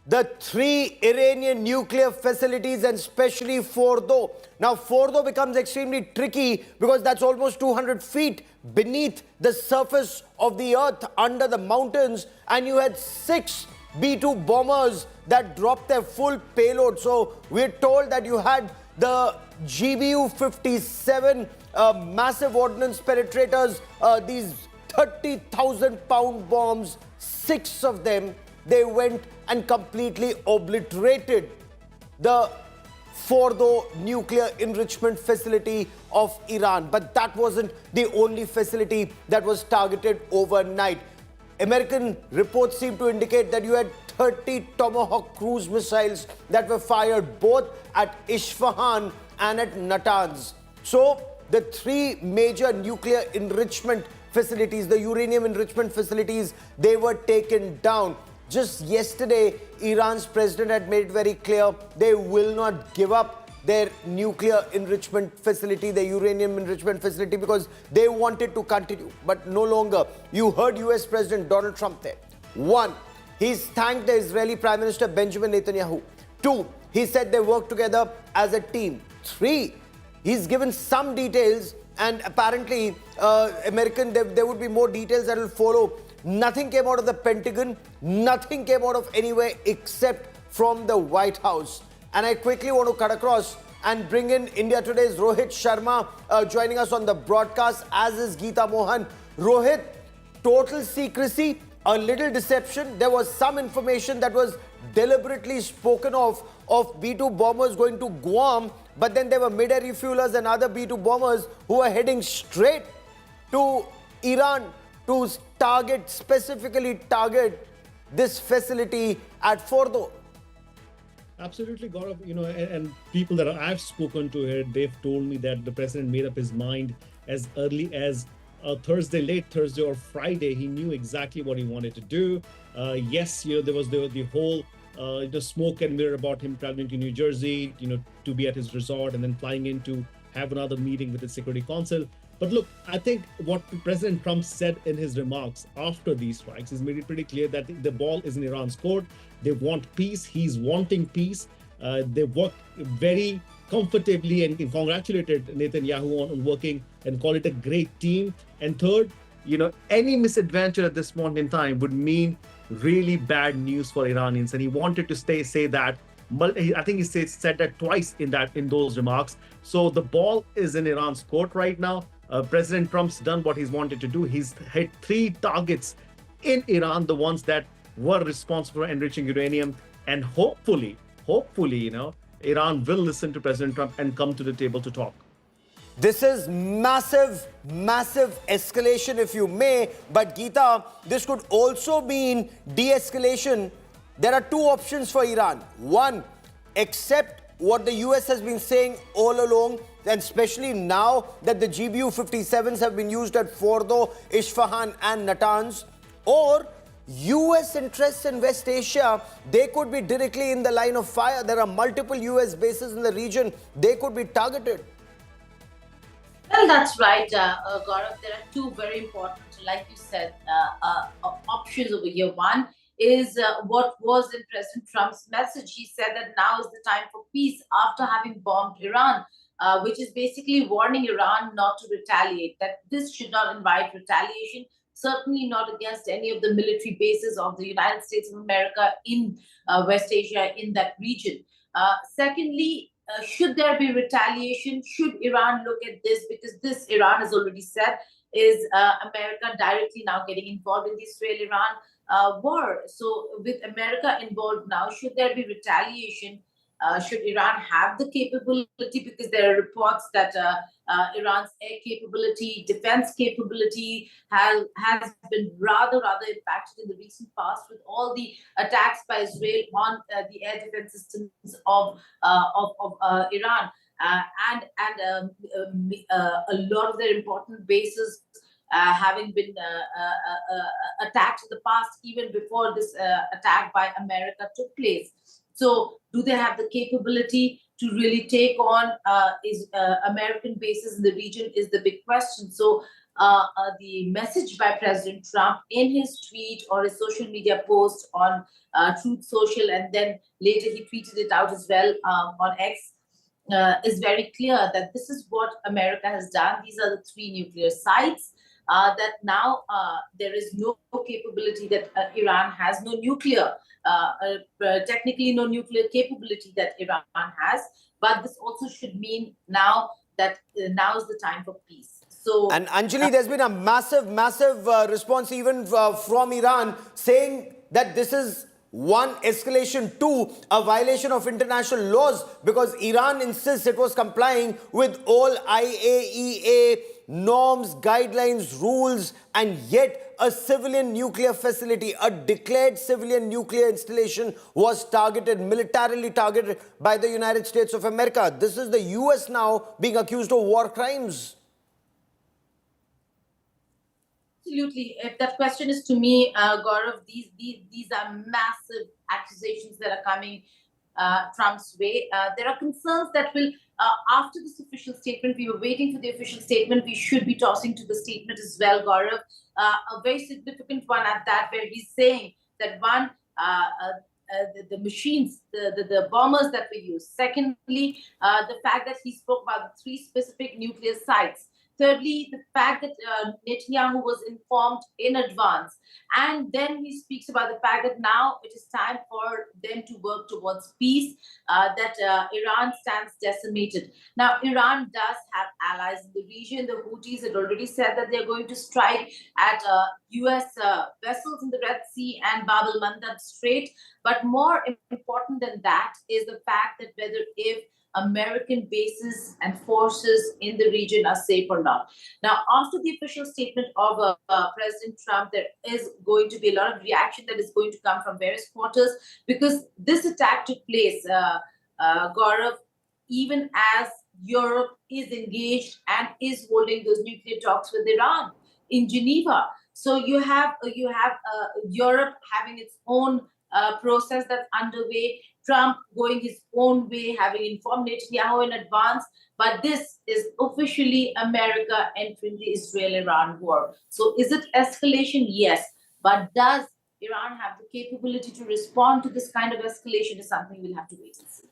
the three Iranian nuclear facilities and especially Fordow. Now, Fordow becomes extremely tricky because that's almost 200 feet beneath the surface of the earth under the mountains, and you had 6 B-2 bombers that dropped their full payload. So we're told that you had the GBU-57 massive ordnance penetrators, these 30,000-pound bombs, 6 of them. They went and completely obliterated the Fordow nuclear enrichment facility of Iran. But that wasn't the only facility that was targeted overnight. American reports seem to indicate that you had 30 Tomahawk cruise missiles that were fired both at Isfahan and at Natanz. So the three major nuclear enrichment facilities, the uranium enrichment facilities, they were taken down. Just yesterday, Iran's president had made it very clear they will not give up their nuclear enrichment facility, their uranium enrichment facility, because they wanted to continue, but no longer. You heard US President Donald Trump there. 1, he's thanked the Israeli Prime Minister Benjamin Netanyahu. 2, he said they work together as a team. 3, he's given some details, and apparently there would be more details that will follow. Nothing came out of the Pentagon, nothing came out of anywhere except from the White House. And I quickly want to cut across and bring in India Today's Rohit Sharma joining us on the broadcast, as is Geeta Mohan. Rohit, total secrecy, a little deception. There was some information that was deliberately spoken of B-2 bombers going to Guam, but then there were mid-air refuelers and other B-2 bombers who were heading straight to Iran to specifically target this facility at Fordow. Absolutely, Gaurav. And people that I've spoken to here, they've told me that the president made up his mind as early as late Thursday or Friday. He knew exactly what he wanted to do. Yes, there was the whole smoke and mirror about him traveling to New Jersey, to be at his resort and then flying in to have another meeting with the Security Council. But look, I think what President Trump said in his remarks after these strikes has made it pretty clear that the ball is in Iran's court. They want peace. He's wanting peace. They worked very comfortably and congratulated Netanyahu on working and call it a great team. And third, any misadventure at this point in time would mean really bad news for Iranians. And he wanted to say that. But I think he said that twice in those remarks. So the ball is in Iran's court right now. President Trump's done what he's wanted to do. He's hit 3 targets in Iran, the ones that were responsible for enriching uranium. And hopefully, Iran will listen to President Trump and come to the table to talk. This is massive, massive escalation, if you may. But Geeta, this could also mean de-escalation. There are 2 options for Iran. 1, accept what the US has been saying all along, and especially now that the GBU-57s have been used at Fordow, Isfahan and Natanz. Or US interests in West Asia, they could be directly in the line of fire. There are multiple US bases in the region. They could be targeted. Well, that's right, Gaurav. There are 2 very important, like you said, options over here. One is what was in President Trump's message. He said that now is the time for peace after having bombed Iran, which is basically warning Iran not to retaliate, that this should not invite retaliation, certainly not against any of the military bases of the United States of America in West Asia, in that region. Secondly, should there be retaliation? Should Iran look at this? Because this, Iran has already said, is America directly now getting involved in the Israel-Iran war. So with America involved now, should there be retaliation? Should Iran have the capability? Because there are reports that Iran's air capability, defense capability has been rather impacted in the recent past with all the attacks by Israel on the air defense systems of Iran. And a lot of their important bases having been attacked in the past, even before this attack by America took place. So do they have the capability to really take on American bases in the region is the big question. So the message by President Trump in his tweet or his social media post on Truth Social, and then later he tweeted it out as well on X, is very clear that this is what America has done. These are the 3 nuclear sites. That now there is no capability that Iran has, no nuclear, technically no nuclear capability that Iran has. But this also should mean now that now is the time for peace. So, And Anjali, there's been a massive response even from Iran saying that this is one, escalation, two, a violation of international laws, because Iran insists it was complying with all IAEA norms, guidelines, rules, and yet a civilian nuclear facility, a declared civilian nuclear installation, was targeted, militarily targeted by the United States of America. This is the US now being accused of war crimes. absolutely. If that question is to me, Gaurav, these are massive accusations that are coming Trump's way. There are concerns that will, after this official statement, we were waiting for the official statement. We should be tossing to the statement as well, Gaurav. A very significant one at that, where he's saying that one, the machines, the bombers that we use. Secondly, the fact that he spoke about the 3 specific nuclear sites. Thirdly, the fact that Netanyahu was informed in advance. And then he speaks about the fact that now it is time for them to work towards peace, that Iran stands decimated. Now, Iran does have allies in the region. The Houthis had already said that they're going to strike at US vessels in the Red Sea and Bab el-Mandab Strait. But more important than that is the fact that whether if American bases and forces in the region are safe or not. Now, after the official statement of President Trump, there is going to be a lot of reaction that is going to come from various quarters, because this attack took place, Gaurav, even as Europe is engaged and is holding those nuclear talks with Iran in Geneva. So you have Europe having its own process that's underway, Trump going his own way, having informed Netanyahu in advance. But this is officially America entering the Israel-Iran war. So is it escalation? Yes. But does Iran have the capability to respond to this kind of escalation is something we'll have to wait and see.